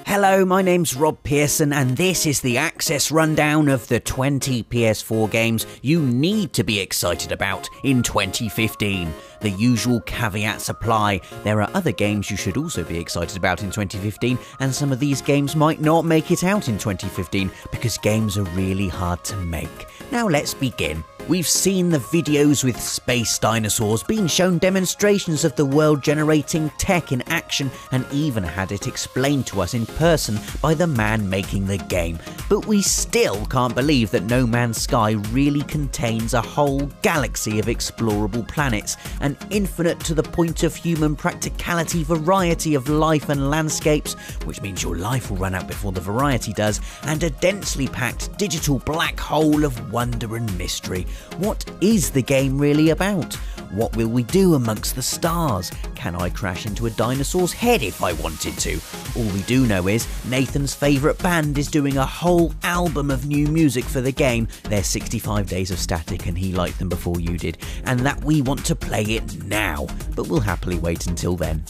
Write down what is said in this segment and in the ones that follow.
Hello, my name's Rob Pearson and this is the Access Rundown of the 20 PS4 games you need to be excited about in 2015. The usual caveats apply. There are other games you should also be excited about in 2015, and some of these games might not make it out in 2015 because games are really hard to make. Now let's begin. We've seen the videos with space dinosaurs, been shown demonstrations of the world-generating tech in action, and even had it explained to us in person by the man making the game. But we still can't believe that No Man's Sky really contains a whole galaxy of explorable planets, an infinite to the point of human practicality variety of life and landscapes, which means your life will run out before the variety does, and a densely packed digital black hole of wonder and mystery. What is the game really about? What will we do amongst the stars? Can I crash into a dinosaur's head if I wanted to? All we do know is Nathan's favourite band is doing a whole album of new music for the game. They're 65 Days of Static and he liked them before you did, and that we want to play it now, but we'll happily wait until then.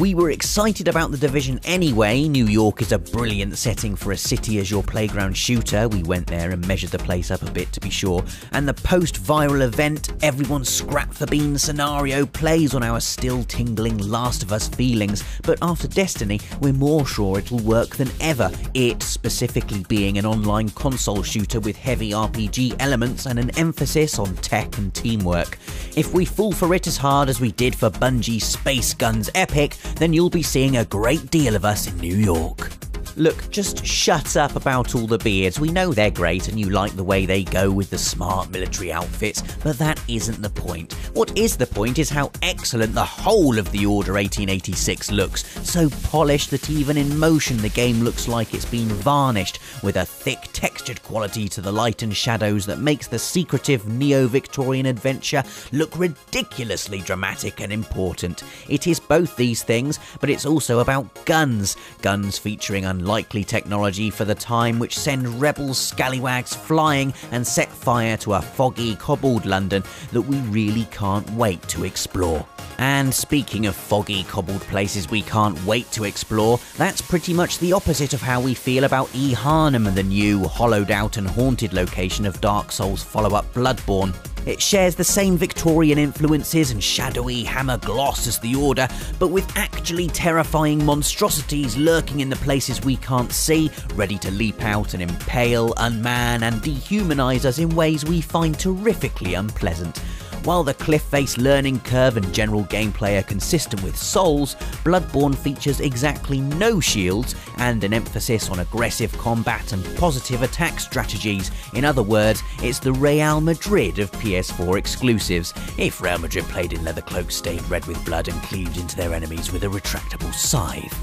We were excited about The Division anyway. New York is a brilliant setting for a city as your playground shooter. We went there and measured the place up a bit to be sure. And the post-viral event, everyone's scrap for bean scenario plays on our still tingling Last of Us feelings. But after Destiny, we're more sure it'll work than ever. It specifically being an online console shooter with heavy RPG elements and an emphasis on tech and teamwork. If we fall for it as hard as we did for Bungie's Space Guns Epic, then you'll be seeing a great deal of us in New York. Look, just shut up about all the beards. We know they're great and you like the way they go with the smart military outfits, but that isn't the point. What is the point is how excellent the whole of the Order 1886 looks. So polished that even in motion the game looks like it's been varnished, with a thick textured quality to the light and shadows that makes the secretive neo-Victorian adventure look ridiculously dramatic and important. It is both these things, but it's also about guns. Guns featuring unlikely technology for the time, which send rebel scallywags flying and set fire to a foggy, cobbled London that we really can't wait to explore. And speaking of foggy, cobbled places we can't wait to explore, that's pretty much the opposite of how we feel about E. Harnham, the new, hollowed out and haunted location of Dark Souls follow-up Bloodborne. It shares the same Victorian influences and shadowy hammer gloss as the Order, but with actually terrifying monstrosities lurking in the places we can't see, ready to leap out and impale, unman and dehumanise us in ways we find terrifically unpleasant. While the cliff-face learning curve and general gameplay are consistent with Souls, Bloodborne features exactly no shields and an emphasis on aggressive combat and positive attack strategies. In other words, it's the Real Madrid of PS4 exclusives, if Real Madrid played in leather cloaks stained red with blood and cleaved into their enemies with a retractable scythe.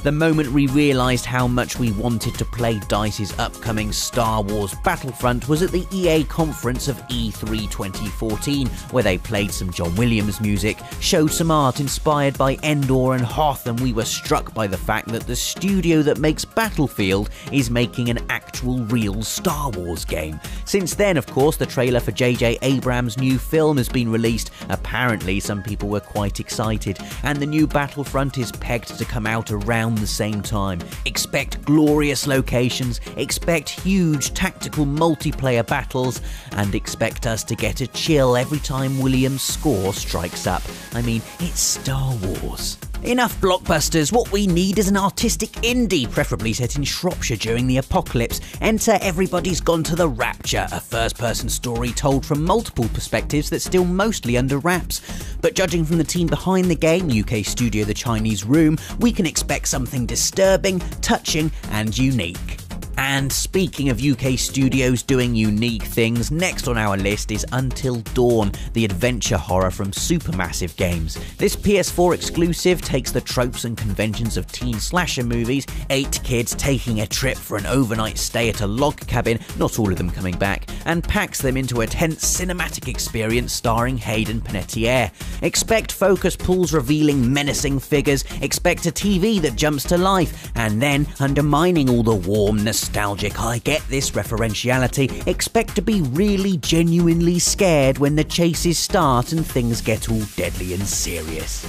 The moment we realised how much we wanted to play DICE's upcoming Star Wars Battlefront was at the EA conference of E3 2014, where they played some John Williams music, showed some art inspired by Endor and Hoth, and we were struck by the fact that the studio that makes Battlefield is making an actual real Star Wars game. Since then, of course, the trailer for J.J. Abrams' new film has been released. Apparently, some people were quite excited, and the new Battlefront is pegged to come out around the same time. Expect glorious locations, expect huge tactical multiplayer battles, and expect us to get a chill every time Williams' score strikes up. I mean, it's Star Wars. Enough blockbusters, what we need is an artistic indie, preferably set in Shropshire during the apocalypse. Enter Everybody's Gone to the Rapture, a first-person story told from multiple perspectives that's still mostly under wraps. But judging from the team behind the game, UK studio The Chinese Room, we can expect something disturbing, touching and unique. And speaking of UK studios doing unique things, next on our list is Until Dawn, the adventure horror from Supermassive Games. This PS4 exclusive takes the tropes and conventions of teen slasher movies, 8 kids taking a trip for an overnight stay at a log cabin, not all of them coming back, and packs them into a tense cinematic experience starring Hayden Panettiere. Expect focus pulls revealing menacing figures, expect a TV that jumps to life, and then, undermining all the warm, nostalgic "I get this" referentiality, expect to be really genuinely scared when the chases start and things get all deadly and serious.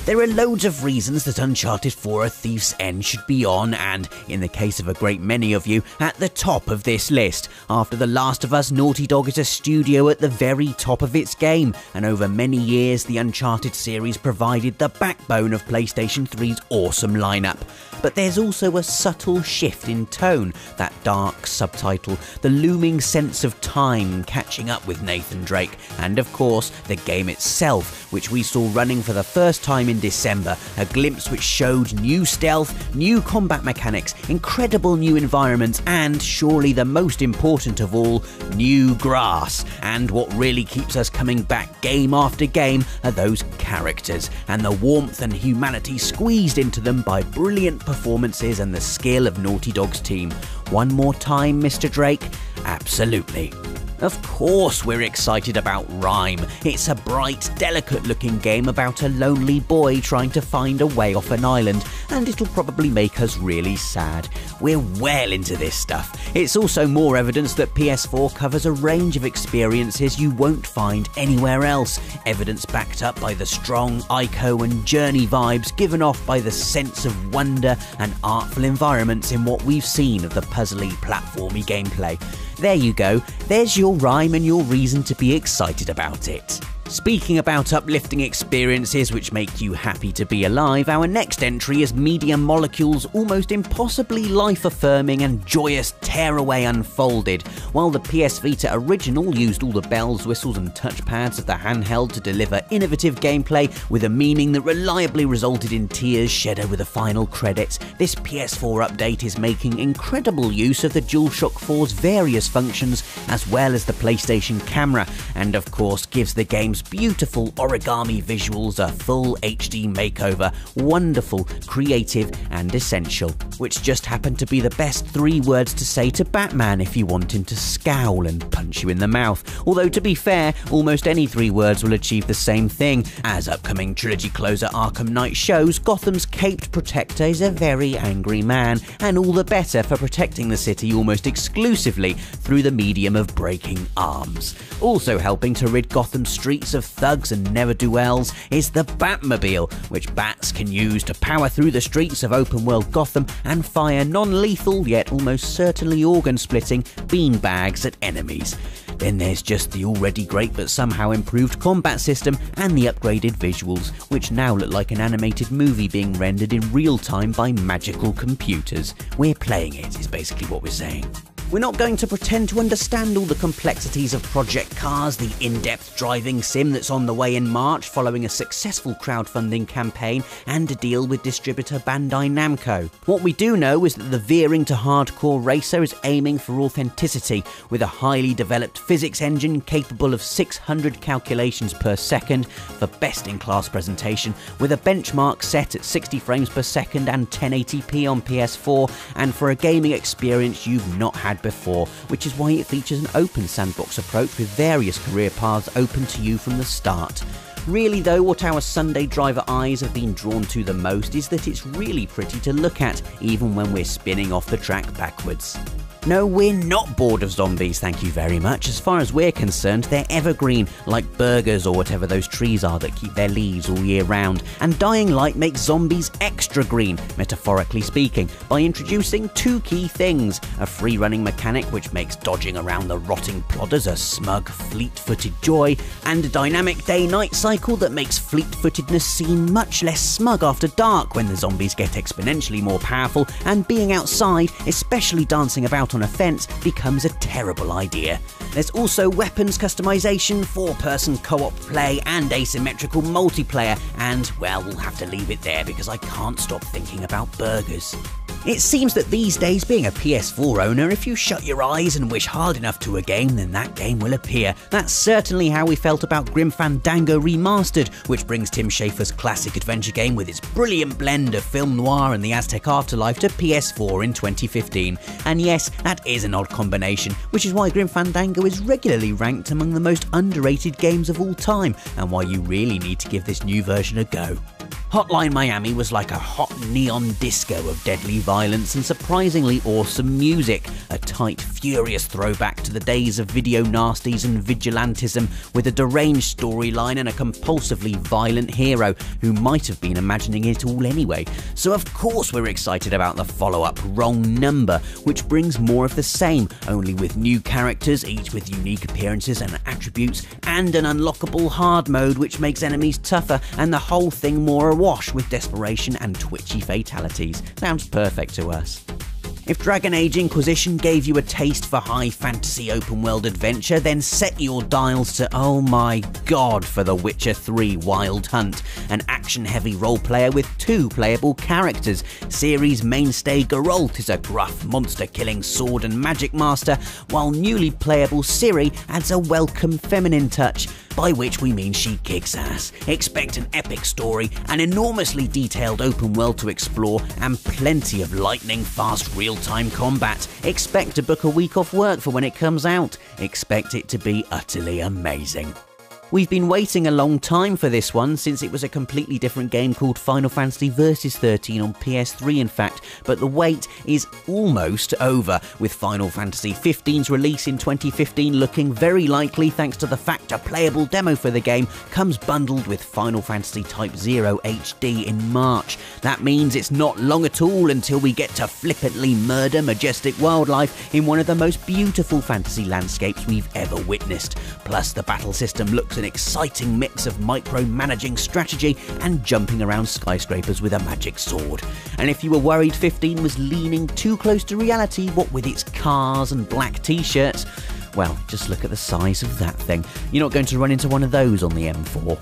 There are loads of reasons that Uncharted 4: A Thief's End should be on, and, in the case of a great many of you, at the top of this list. After The Last of Us, Naughty Dog is a studio at the very top of its game, and over many years the Uncharted series provided the backbone of PlayStation 3's awesome lineup. But there's also a subtle shift in tone, that dark subtitle, the looming sense of time catching up with Nathan Drake, and of course the game itself, which we saw running for the first time in December, a glimpse which showed new stealth, new combat mechanics, incredible new environments, and surely the most important of all, new grass. And what really keeps us coming back game after game are those characters, and the warmth and humanity squeezed into them by brilliant performances and the skill of Naughty Dog's team. One more time, Mr. Drake? Absolutely. Of course we're excited about Rime. It's a bright, delicate-looking game about a lonely boy trying to find a way off an island, and it'll probably make us really sad. We're well into this stuff. It's also more evidence that PS4 covers a range of experiences you won't find anywhere else, evidence backed up by the strong Ico and Journey vibes given off by the sense of wonder and artful environments in what we've seen of the puzzly, platformy gameplay. There you go, there's your Rime and your reason to be excited about it. Speaking about uplifting experiences which make you happy to be alive, our next entry is Media Molecule's almost impossibly life-affirming and joyous tearaway Unfolded. While the PS Vita original used all the bells, whistles and touchpads of the handheld to deliver innovative gameplay with a meaning that reliably resulted in tears shed over the final credits, this PS4 update is making incredible use of the DualShock 4's various functions as well as the PlayStation camera, and of course gives the game's beautiful origami visuals a full HD makeover, wonderful, creative and essential, which just happened to be the best 3 words to say to Batman if you want him to scowl and punch you in the mouth. Although to be fair, almost any 3 words will achieve the same thing. As upcoming trilogy closer Arkham Knight shows, Gotham's caped protector is a very angry man, and all the better for protecting the city almost exclusively through the medium of breaking arms. Also helping to rid Gotham's streets of thugs and ne'er-do-wells is the Batmobile, which bats can use to power through the streets of open-world Gotham and fire non-lethal yet almost certainly organ-splitting beanbags at enemies. Then there's just the already great but somehow improved combat system and the upgraded visuals, which now look like an animated movie being rendered in real time by magical computers. We're playing it, is basically what we're saying. We're not going to pretend to understand all the complexities of Project Cars, the in-depth driving sim that's on the way in March following a successful crowdfunding campaign and a deal with distributor Bandai Namco. What we do know is that the veering to hardcore racer is aiming for authenticity, with a highly developed physics engine capable of 600 calculations per second for best-in-class presentation, with a benchmark set at 60 frames per second and 1080p on PS4, and for a gaming experience you've not had before, which is why it features an open sandbox approach with various career paths open to you from the start. Really though, what our Sunday driver eyes have been drawn to the most is that it's really pretty to look at, even when we're spinning off the track backwards. No, we're not bored of zombies, thank you very much. As far as we're concerned, they're evergreen, like burgers or whatever those trees are that keep their leaves all year round. And Dying Light makes zombies extra green, metaphorically speaking, by introducing 2 key things: a free-running mechanic which makes dodging around the rotting plodders a smug, fleet-footed joy, and a dynamic day-night cycle that makes fleet-footedness seem much less smug after dark when the zombies get exponentially more powerful and being outside, especially dancing about on a fence, becomes a terrible idea. There's also weapons customization, 4-person co-op play and asymmetrical multiplayer, and well, we'll have to leave it there because I can't stop thinking about burgers. It seems that these days, being a PS4 owner, if you shut your eyes and wish hard enough to a game, then that game will appear. That's certainly how we felt about Grim Fandango Remastered, which brings Tim Schafer's classic adventure game with its brilliant blend of film noir and the Aztec afterlife to PS4 in 2015. And yes, that is an odd combination, which is why Grim Fandango is regularly ranked among the most underrated games of all time, and why you really need to give this new version a go. Hotline Miami was like a hot neon disco of deadly violence and surprisingly awesome music, a tight, furious throwback to the days of video nasties and vigilantism, with a deranged storyline and a compulsively violent hero who might have been imagining it all anyway. So of course we're excited about the follow-up Wrong Number, which brings more of the same, only with new characters, each with unique appearances and attributes, and an unlockable hard mode which makes enemies tougher, and the whole thing more awash with desperation and twitchy fatalities. Sounds perfect to us. If Dragon Age Inquisition gave you a taste for high fantasy open world adventure, then set your dials to, oh my god, for The Witcher 3 Wild Hunt, an action heavy role player with 2 playable characters. Series mainstay Geralt is a gruff monster killing sword and magic master, while newly playable Ciri adds a welcome feminine touch, by which we mean she kicks ass. Expect an epic story, an enormously detailed open world to explore, and plenty of lightning fast real-time combat. Expect to book a week off work for when it comes out. Expect it to be utterly amazing. We've been waiting a long time for this one, since it was a completely different game called Final Fantasy Versus 13 on PS3 in fact, but the wait is almost over, with Final Fantasy 15's release in 2015 looking very likely thanks to the fact a playable demo for the game comes bundled with Final Fantasy Type 0 HD in March. That means it's not long at all until we get to flippantly murder majestic wildlife in one of the most beautiful fantasy landscapes we've ever witnessed. Plus the battle system looks an exciting mix of micromanaging strategy and jumping around skyscrapers with a magic sword. And if you were worried 15 was leaning too close to reality, what with its cars and black t-shirts, well, just look at the size of that thing. You're not going to run into one of those on the M4.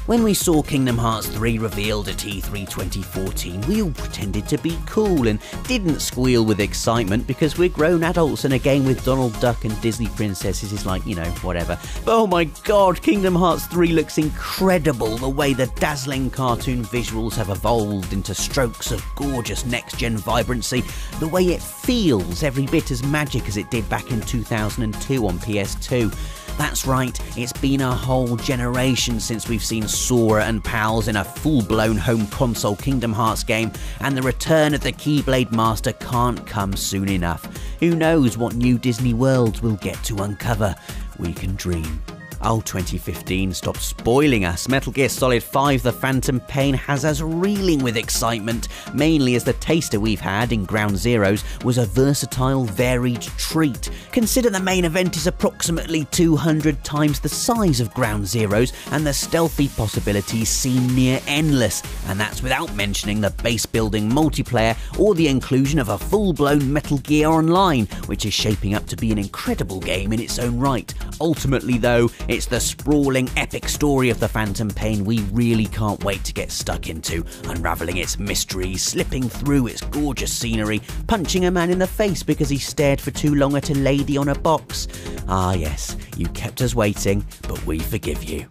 When we saw Kingdom Hearts 3 revealed at E3 2014, we all pretended to be cool and didn't squeal with excitement because we're grown adults and a game with Donald Duck and Disney princesses is like, you know, whatever. But oh my god, Kingdom Hearts 3 looks incredible, the way the dazzling cartoon visuals have evolved into strokes of gorgeous next-gen vibrancy, the way it feels every bit as magic as it did back in 2002 on PS2. That's right, it's been a whole generation since we've seen Sora and pals in a full-blown home console Kingdom Hearts game, and the return of the Keyblade Master can't come soon enough. Who knows what new Disney worlds we'll get to uncover? We can dream. Oh, 2015, stop spoiling us. Metal Gear Solid 5 The Phantom Pain has us reeling with excitement, mainly as the taster we've had in Ground Zeroes was a versatile, varied treat. Consider the main event is approximately 200 times the size of Ground Zeroes, and the stealthy possibilities seem near endless, and that's without mentioning the base-building multiplayer or the inclusion of a full-blown Metal Gear Online, which is shaping up to be an incredible game in its own right. Ultimately though, it's the sprawling epic story of the Phantom Pain we really can't wait to get stuck into, unravelling its mysteries, slipping through its gorgeous scenery, punching a man in the face because he stared for too long at a lady on a box. Ah yes, you kept us waiting, but we forgive you.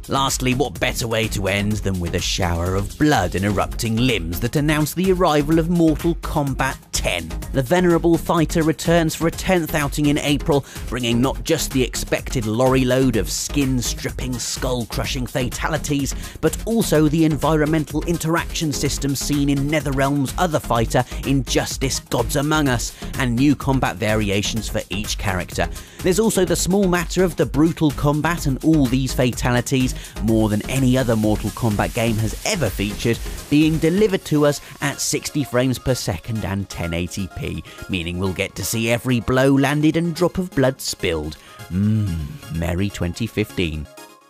Lastly, what better way to end than with a shower of blood and erupting limbs that announce the arrival of Mortal Kombat 10. The venerable fighter returns for a 10th outing in April, bringing not just the expected lorry load of skin-stripping, skull-crushing fatalities, but also the environmental interaction system seen in NetherRealm's other fighter, Injustice Gods Among Us, and new combat variations for each character. There's also the small matter of the brutal combat and all these fatalities, more than any other Mortal Kombat game has ever featured, being delivered to us at 60 frames per second and 1080p, meaning we'll get to see every blow landed and drop of blood spilled. Merry 2015.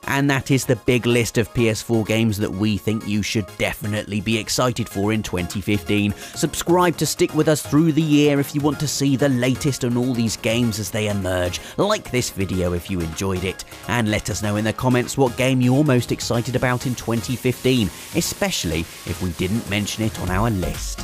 And that is the big list of PS4 games that we think you should definitely be excited for in 2015. Subscribe to stick with us through the year if you want to see the latest on all these games as they emerge. Like this video if you enjoyed it, and let us know in the comments what game you're most excited about in 2015, especially if we didn't mention it on our list.